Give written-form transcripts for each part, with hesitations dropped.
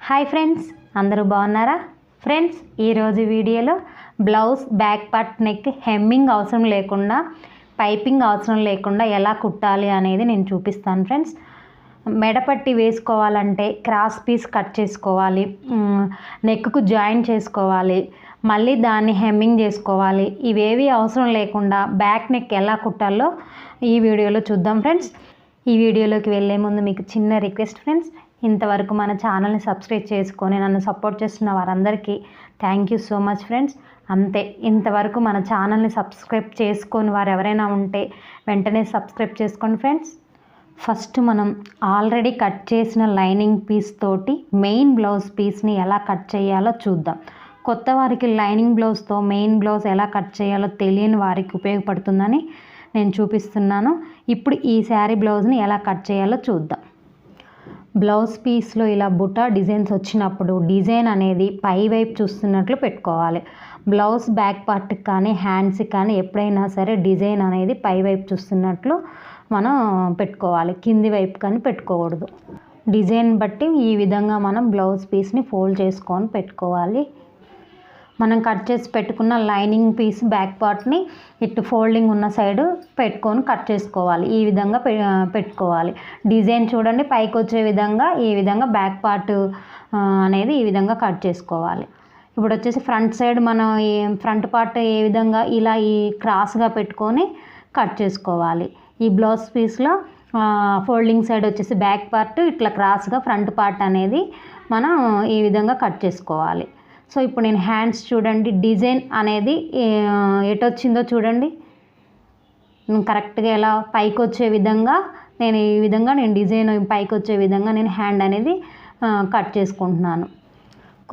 Hi friends, అందరూ బాగున్నారా? Friends, ఈరోజు వీడియోలో blouse back part neck hemming అవసరం లేకుండా, పైపింగ్ అవసరం లేకుండా ఎలా కుట్టాలి అనేది నేను చూపిస్తాను. ఫ్రెండ్స్, మెడపట్టి వేసుకోవాలంటే క్రాస్ పీస్ కట్ చేసుకోవాలి, నెక్కు జాయిన్ చేసుకోవాలి, మళ్ళీ దాన్ని హెమ్మింగ్ చేసుకోవాలి. ఇవేవి అవసరం లేకుండా బ్యాక్ నెక్ ఎలా కుట్టాలో ఈ వీడియోలో చూద్దాం. ఫ్రెండ్స్, ఈ వీడియోలోకి వెళ్ళే ముందు మీకు చిన్న రిక్వెస్ట్ ఫ్రెండ్స్, ఇంతవరకు మన ఛానల్ని సబ్స్క్రైబ్ చేసుకొని నన్ను సపోర్ట్ చేస్తున్న వారందరికీ thank you so much friends. అంతే, ఇంతవరకు మన ఛానల్ని సబ్స్క్రైబ్ చేసుకొని వారు ఎవరైనా ఉంటే వెంటనే సబ్స్క్రైబ్ చేసుకోండి ఫ్రెండ్స్. ఫస్ట్ మనం ఆల్రెడీ కట్ చేసిన లైనింగ్ పీస్ తోటి మెయిన్ బ్లౌజ్ పీస్ని ఎలా కట్ చేయాలో చూద్దాం. కొత్త వారికి లైనింగ్ బ్లౌజ్తో మెయిన్ బ్లౌజ్ ఎలా కట్ చేయాలో తెలియని వారికి ఉపయోగపడుతుందని నేను చూపిస్తున్నాను. ఇప్పుడు ఈ శారీ బ్లౌజ్ని ఎలా కట్ చేయాలో చూద్దాం. బ్లౌజ్ పీస్లో ఇలా బుటా డిజైన్స్ వచ్చినప్పుడు డిజైన్ అనేది పై వైపు చూస్తున్నట్లు పెట్టుకోవాలి. బ్లౌజ్ బ్యాక్ పార్ట్కి కానీ హ్యాండ్స్కి కానీ ఎప్పుడైనా సరే డిజైన్ అనేది పై వైపు చూస్తున్నట్లు మనం పెట్టుకోవాలి, కింది వైపు కానీ పెట్టుకోకూడదు. డిజైన్ బట్టి ఈ విధంగా మనం బ్లౌజ్ పీస్ని ఫోల్డ్ చేసుకొని పెట్టుకోవాలి. మనం కట్ చేసి పెట్టుకున్న లైనింగ్ పీస్ బ్యాక్ పార్ట్ని ఇటు ఫోల్డింగ్ ఉన్న సైడ్ పెట్టుకొని కట్ చేసుకోవాలి. ఈ విధంగా పెట్టుకోవాలి. డిజైన్ చూడండి పైకి వచ్చే విధంగా ఈ విధంగా బ్యాక్ పార్ట్ అనేది ఈ విధంగా కట్ చేసుకోవాలి. ఇప్పుడు వచ్చేసి ఫ్రంట్ సైడ్ మనం ఈ ఫ్రంట్ పార్ట్ ఏ విధంగా ఇలా ఈ క్రాస్గా పెట్టుకొని కట్ చేసుకోవాలి. ఈ బ్లౌజ్ పీస్లో ఫోల్డింగ్ సైడ్ వచ్చేసి బ్యాక్ పార్ట్ ఇట్లా క్రాస్గా ఫ్రంట్ పార్ట్ అనేది మనం ఈ విధంగా కట్ చేసుకోవాలి. సో ఇప్పుడు నేను హ్యాండ్స్ చూడండి, డిజైన్ అనేది ఎటు వచ్చిందో చూడండి. కరెక్ట్గా ఎలా పైకి వచ్చే విధంగా నేను డిజైన్ పైకి వచ్చే విధంగా నేను హ్యాండ్ అనేది కట్ చేసుకుంటున్నాను.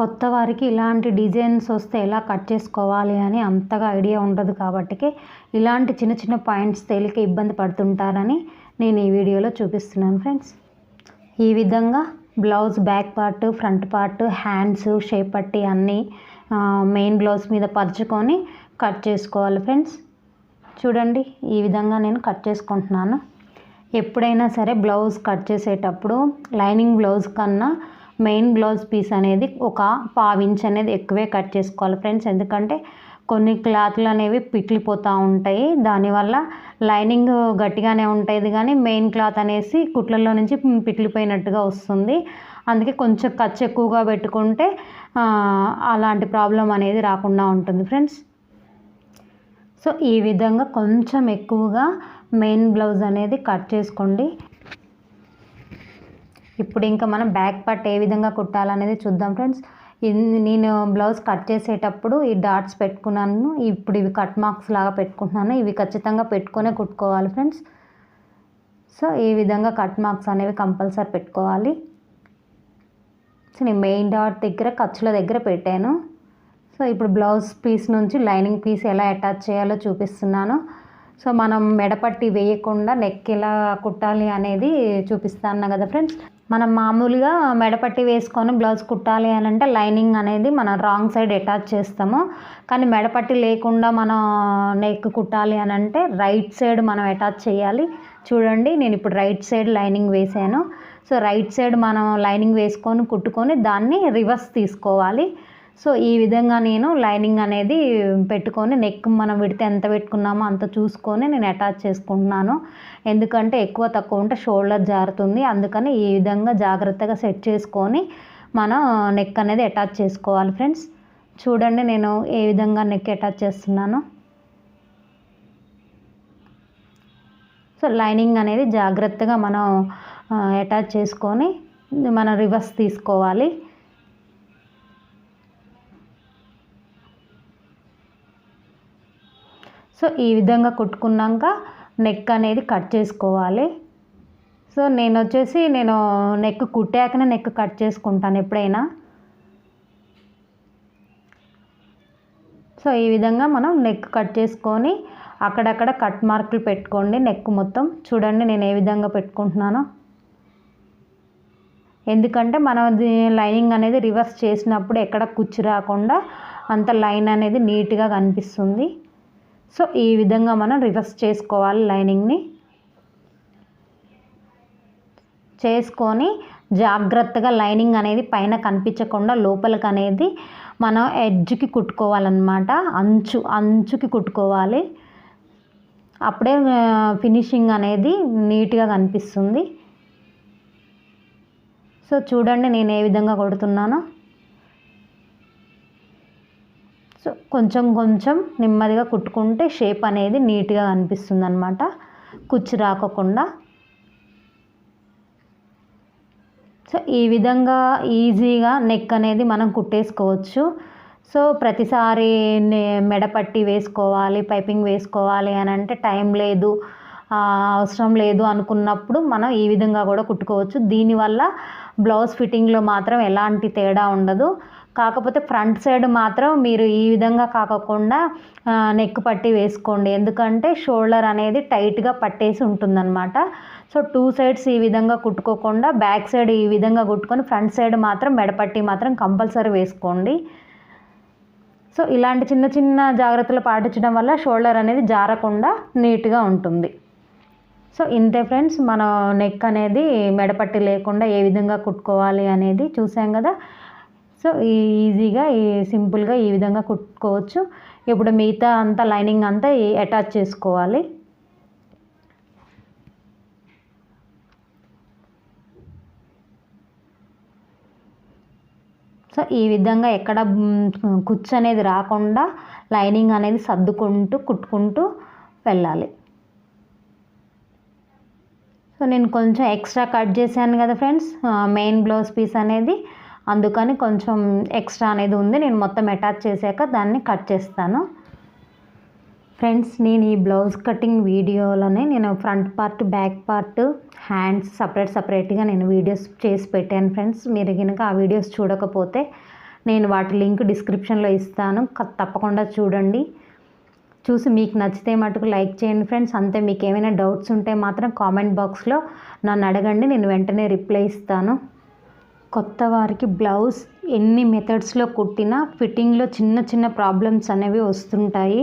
కొత్త వారికి ఇలాంటి డిజైన్స్ వస్తే ఎలా కట్ చేసుకోవాలి అని అంతగా ఐడియా ఉండదు కాబట్టి ఇలాంటి చిన్న చిన్న పాయింట్స్ తెలియక ఇబ్బంది పడుతుంటారని నేను ఈ వీడియోలో చూపిస్తున్నాను ఫ్రెండ్స్. ఈ విధంగా blouse back part, front part, hands, shape పట్టి అన్నీ మెయిన్ బ్లౌజ్ మీద పరుచుకొని కట్ చేసుకోవాలి ఫ్రెండ్స్. చూడండి ఈ విధంగా నేను కట్ చేసుకుంటున్నాను. ఎప్పుడైనా సరే బ్లౌజ్ కట్ చేసేటప్పుడు లైనింగ్ బ్లౌజ్ కన్నా మెయిన్ బ్లౌజ్ పీస్ అనేది ఒక 1/2 ఇంచ్ అనేది ఎక్కువే కట్ చేసుకోవాలి ఫ్రెండ్స్. ఎందుకంటే కొన్ని క్లాత్లు అనేవి పిట్లిపోతూ ఉంటాయి, దానివల్ల లైనింగ్ గట్టిగానే ఉంటుంది కానీ మెయిన్ క్లాత్ అనేసి కుట్లలో నుంచి పిట్లిపోయినట్టుగా వస్తుంది. అందుకే కొంచెం ఖర్చు ఎక్కువగా పెట్టుకుంటే అలాంటి ప్రాబ్లం అనేది రాకుండా ఉంటుంది ఫ్రెండ్స్. సో ఈ విధంగా కొంచెం ఎక్కువగా మెయిన్ బ్లౌజ్ అనేది కట్ చేసుకోండి. ఇప్పుడు ఇంకా మనం బ్యాక్ పార్ట్ ఏ విధంగా కుట్టాలనేది చూద్దాం ఫ్రెండ్స్. నేను బ్లౌజ్ కట్ చేసేటప్పుడు ఈ డాట్స్ పెట్టుకున్నాను, ఇప్పుడు ఇవి కట్ మార్క్స్ లాగా పెట్టుకుంటున్నాను. ఇవి ఖచ్చితంగా పెట్టుకునే కుట్టుకోవాలి ఫ్రెండ్స్. సో ఈ విధంగా కట్ మార్క్స్ అనేవి కంపల్సరీ పెట్టుకోవాలి. సో నేను మెయిన్ డాట్ దగ్గర ఖర్చుల దగ్గర పెట్టాను. సో ఇప్పుడు బ్లౌజ్ పీస్ నుంచి లైనింగ్ పీస్ ఎలా అటాచ్ చేయాలో చూపిస్తున్నాను. సో మనం మెడపట్టి వేయకుండా నెక్ ఎలా కుట్టాలి అనేది చూపిస్తాను కదా ఫ్రెండ్స్. మనం మామూలుగా మెడపట్టి వేసుకొని బ్లౌజ్ కుట్టాలి అని అంటే లైనింగ్ అనేది మనం రాంగ్ సైడ్ అటాచ్ చేస్తాము. కానీ మెడపట్టి లేకుండా మనం నెక్ కుట్టాలి అని అంటే రైట్ సైడ్ మనం అటాచ్ చేయాలి. చూడండి నేను ఇప్పుడు రైట్ సైడ్ లైనింగ్ వేసాను. సో రైట్ సైడ్ మనం లైనింగ్ వేసుకొని కుట్టుకొని దాన్ని రివర్స్ తీసుకోవాలి. సో ఈ విధంగా నేను లైనింగ్ అనేది పెట్టుకొని నెక్ మనం విడితే ఎంత పెట్టుకున్నామో అంత చూసుకొని నేను అటాచ్ చేసుకుంటున్నాను. ఎందుకంటే ఎక్కువ తక్కువ ఉంటే షోల్డర్ జారుతుంది. అందుకని ఈ విధంగా జాగ్రత్తగా సెట్ చేసుకొని మనం నెక్ అనేది అటాచ్ చేసుకోవాలి ఫ్రెండ్స్. చూడండి నేను ఏ విధంగా నెక్ అటాచ్ చేస్తున్నాను. సో లైనింగ్ అనేది జాగ్రత్తగా మనం అటాచ్ చేసుకొని మనం రివర్స్ తీసుకోవాలి. సో ఈ విధంగా కుట్టుకున్నాక నెక్ అనేది కట్ చేసుకోవాలి. సో నేను నెక్ కుట్టాకనే నెక్ కట్ చేసుకుంటాను ఎప్పుడైనా. సో ఈ విధంగా మనం నెక్ కట్ చేసుకొని అక్కడక్కడ కట్ మార్కులు పెట్టుకోండి నెక్ మొత్తం. చూడండి నేను ఏ విధంగా పెట్టుకుంటున్నానో. ఎందుకంటే మనం లైనింగ్ అనేది రివర్స్ చేసినప్పుడు ఎక్కడ కుచ్చు రాకుండా అంత లైన్ అనేది నీట్గా కనిపిస్తుంది. సో ఈ విధంగా మనం రివర్స్ చేసుకోవాలి లైనింగ్ని. చేసుకొని జాగ్రత్తగా లైనింగ్ అనేది పైన కనిపించకుండా లోపలికి అనేది మనం ఎడ్జ్కి కుట్టుకోవాలన్నమాట. అంచుకి కుట్టుకోవాలి. అప్పుడే ఫినిషింగ్ అనేది నీట్గా కనిపిస్తుంది. సో చూడండి నేను ఏ విధంగా కొడుతున్నానో. సో కొంచెం నెమ్మదిగా కుట్టుకుంటే షేప్ అనేది నీట్గా కనిపిస్తుంది అన్నమాట, కుచ్చు రాకోకుండా. సో ఈ విధంగా ఈజీగా నెక్ అనేది మనం కుట్టేసుకోవచ్చు. సో ప్రతిసారి మెడపట్టి వేసుకోవాలి, పైపింగ్ వేసుకోవాలి అని అంటే టైం లేదు, అవసరం లేదు అనుకున్నప్పుడు మనం ఈ విధంగా కూడా కుట్టుకోవచ్చు. దీనివల్ల బ్లౌజ్ ఫిట్టింగ్లో మాత్రం ఎలాంటి తేడా ఉండదు. కాకపోతే ఫ్రంట్ సైడ్ మాత్రం మీరు ఈ విధంగా కాకుండా నెక్ పట్టి వేసుకోండి, ఎందుకంటే షోల్డర్ అనేది టైట్గా పట్టేసి ఉంటుందన్నమాట. సో 2 సైడ్స్ ఈ విధంగా కుట్టుకోకుండా బ్యాక్ సైడ్ ఈ విధంగా కుట్టుకొని ఫ్రంట్ సైడ్ మాత్రం మెడపట్టి మాత్రం కంపల్సరీ వేసుకోండి. సో ఇలాంటి చిన్న జాగ్రత్తలు పాటించడం వల్ల షోల్డర్ అనేది జారకుండా నీట్గా ఉంటుంది. సో ఇంతే ఫ్రెండ్స్, మన నెక్ అనేది మెడపట్టి లేకుండా ఏ విధంగా కుట్టుకోవాలి అనేది చూసాం కదా. సో ఈజీగా సింపుల్గా ఈ విధంగా కుట్టుకోవచ్చు. ఇప్పుడు మిగతా అంతా లైనింగ్ అంతా అటాచ్ చేసుకోవాలి. సో ఈ విధంగా ఎక్కడ కుచ్చు అనేది రాకుండా లైనింగ్ అనేది సర్దుకుంటూ కుట్టుకుంటూ వెళ్ళాలి. సో నేను కొంచెం ఎక్స్ట్రా కట్ చేశాను కదా ఫ్రెండ్స్, మెయిన్ బ్లౌజ్ పీస్ అనేది, అందుకని కొంచెం ఎక్స్ట్రా అనేది ఉంది. నేను మొత్తం అటాచ్ చేశాక దాన్ని కట్ చేస్తాను. ఫ్రెండ్స్ నేను ఈ బ్లౌజ్ కటింగ్ వీడియోలోనే నేను front part, back part, hands సపరేట్గా నేను వీడియోస్ చేసి పెట్టాను ఫ్రెండ్స్. మీరు కనుక ఆ వీడియోస్ చూడకపోతే నేను వాటి లింక్ డిస్క్రిప్షన్లో ఇస్తాను, తప్పకుండా చూడండి. చూసి మీకు నచ్చితే మటుకు లైక్ చేయండి ఫ్రెండ్స్. అంతే, మీకు ఏమైనా డౌట్స్ ఉంటే మాత్రం కామెంట్ బాక్స్లో నన్ను అడగండి, నేను వెంటనే రిప్లై ఇస్తాను. కొత్త వారికి బ్లౌజ్ ఎన్ని మెథడ్స్లో కుట్టినా ఫిట్టింగ్లో చిన్న ప్రాబ్లమ్స్ అనేవి వస్తుంటాయి.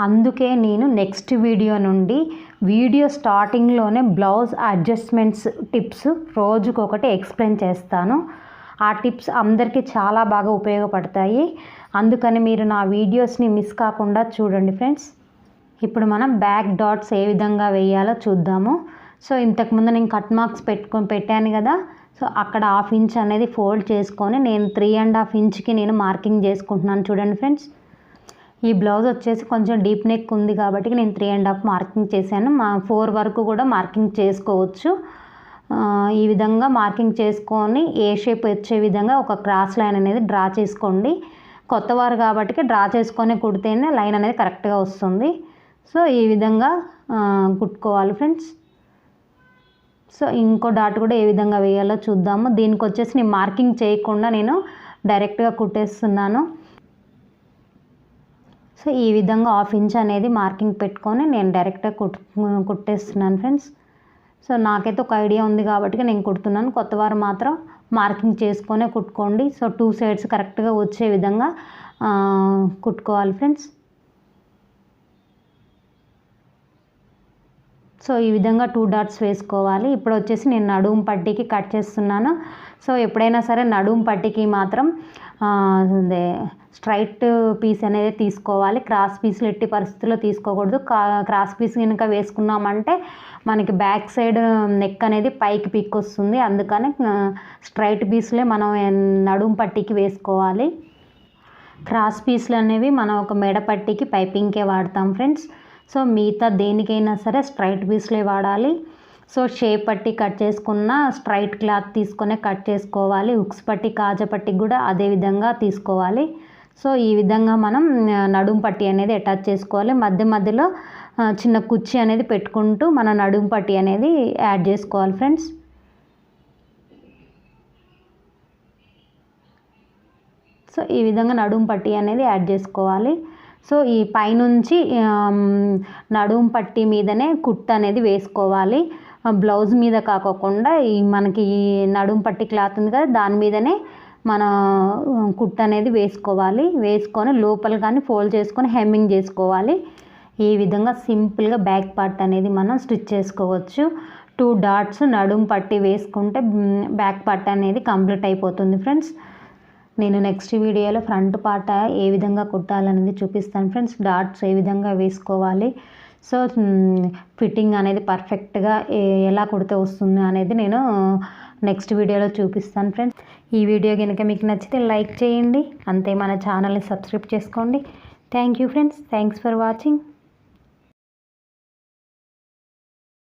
అందుకే నేను నెక్స్ట్ వీడియో నుండి వీడియో స్టార్టింగ్లోనే బ్లౌజ్ అడ్జస్ట్మెంట్స్ టిప్స్ రోజుకొకటి ఎక్స్ప్లెయిన్ చేస్తాను. ఆ టిప్స్ అందరికీ చాలా బాగా ఉపయోగపడతాయి. అందుకని మీరు నా వీడియోస్ని మిస్ కాకుండా చూడండి ఫ్రెండ్స్. ఇప్పుడు మనం బ్యాక్ డాట్స్ ఏ విధంగా వేయాలో చూద్దాము. సో ఇంతకుముందు నేను కట్ మార్క్స్ పెట్టాను కదా. సో అక్కడ 1/2 ఇంచ్ అనేది ఫోల్డ్ చేసుకొని నేను 3.5 ఇంచ్కి నేను మార్కింగ్ చేసుకుంటున్నాను. చూడండి ఫ్రెండ్స్, ఈ బ్లౌజ్ వచ్చేసి కొంచెం డీప్ నెక్ ఉంది కాబట్టి నేను 3.5 మార్కింగ్ చేశాను. 4 వరకు కూడా మార్కింగ్ చేసుకోవచ్చు. ఈ విధంగా మార్కింగ్ చేసుకొని ఏ షేప్ వచ్చే విధంగా ఒక క్రాస్ లైన్ అనేది డ్రా చేసుకోండి. కొత్తవారు కాబట్టి డ్రా చేసుకొని కుడితేనే లైన్ అనేది కరెక్ట్గా వస్తుంది. సో ఈ విధంగా కుట్టుకోవాలి ఫ్రెండ్స్. సో ఇంకో డాట్ కూడా ఏ విధంగా వేయాలో చూద్దాము. దీనికి వచ్చేసి నేను మార్కింగ్ చేయకుండా నేను డైరెక్ట్గా కుట్టేస్తున్నాను. సో ఈ విధంగా 1/2 ఇంచ్ అనేది మార్కింగ్ పెట్టుకొని నేను డైరెక్ట్గా కుట్టేస్తున్నాను ఫ్రెండ్స్. సో నాకైతే ఒక ఐడియా ఉంది కాబట్టి నేను కుడుతున్నాను. కొత్తవారు మాత్రం మార్కింగ్ చేసుకొనే కుట్టుకోండి. సో 2 సైడ్స్ కరెక్ట్గా వచ్చే విధంగా కుట్టుకోవాలి ఫ్రెండ్స్. సో ఈ విధంగా 2 డాట్స్ వేసుకోవాలి. ఇప్పుడు వచ్చేసి నేను నడుము పట్టీకి కట్ చేస్తున్నాను. సో ఎప్పుడైనా సరే నడుము పట్టీకి మాత్రం స్ట్రైట్ పీస్ అనేది తీసుకోవాలి. క్రాస్ పీస్లు ఎట్టి పరిస్థితుల్లో తీసుకోకూడదు. క్రాస్ పీస్ కనుక వేసుకున్నామంటే మనకి బ్యాక్ సైడ్ నెక్ అనేది పైకి పిక్ వస్తుంది. అందుకని స్ట్రైట్ పీస్లే మనం నడుము పట్టీకి వేసుకోవాలి. క్రాస్ పీస్లు అనేవి మనం ఒక మెడ పట్టీకి పైపింగ్కే వాడతాం ఫ్రెండ్స్. సో మిగతా దేనికైనా సరే స్ట్రైట్ పీస్లే వాడాలి. సో షేప్ పట్టి కట్ చేసుకున్న స్ట్రైట్ క్లాత్ తీసుకొని కట్ చేసుకోవాలి. హుక్స్ పట్టి, కాజా పట్టి కూడా అదే విధంగా తీసుకోవాలి. సో ఈ విధంగా మనం నడుము పట్టి అనేది అటాచ్ చేసుకోవాలి. మధ్యలో చిన్న కుర్చీ అనేది పెట్టుకుంటూ మన నడుము పట్టి అనేది యాడ్ చేసుకోవాలి ఫ్రెండ్స్. సో ఈ విధంగా నడుము పట్టి అనేది యాడ్ చేసుకోవాలి. సో ఈ పైనుంచి నడుము పట్టి మీదనే కుట్టు అనేది వేసుకోవాలి. బ్లౌజ్ మీద కాకోకుండా మనకి ఈ నడుము పట్టి క్లాత్ ఉంది కదా, దాని మీదనే మన కుట్టు అనేది వేసుకోవాలి. వేసుకొని లోపల కానీ ఫోల్డ్ చేసుకొని హెమ్మింగ్ చేసుకోవాలి. ఈ విధంగా సింపుల్గా బ్యాక్ పార్ట్ అనేది మనం స్టిచ్ చేసుకోవచ్చు. 2 డాట్స్ నడుం పట్టి వేసుకుంటే బ్యాక్ పార్ట్ అనేది కంప్లీట్ అయిపోతుంది ఫ్రెండ్స్. నేను నెక్స్ట్ వీడియోలో ఫ్రంట్ పార్ట్ ఏ విధంగా కుట్టాలనేది చూపిస్తాను ఫ్రెండ్స్. డాట్స్ ఏ విధంగా వేసుకోవాలి, సో ఫిట్టింగ్ అనేది పర్ఫెక్ట్గా ఎలా కుడితే వస్తుంది అనేది నేను నెక్స్ట్ వీడియోలో చూపిస్తాను ఫ్రెండ్స్. ఈ వీడియో కనుక మీకు నచ్చితే లైక్ చేయండి, అంతే మన ఛానల్ని సబ్స్క్రైబ్ చేసుకోండి. Thank you friends, thanks for watching.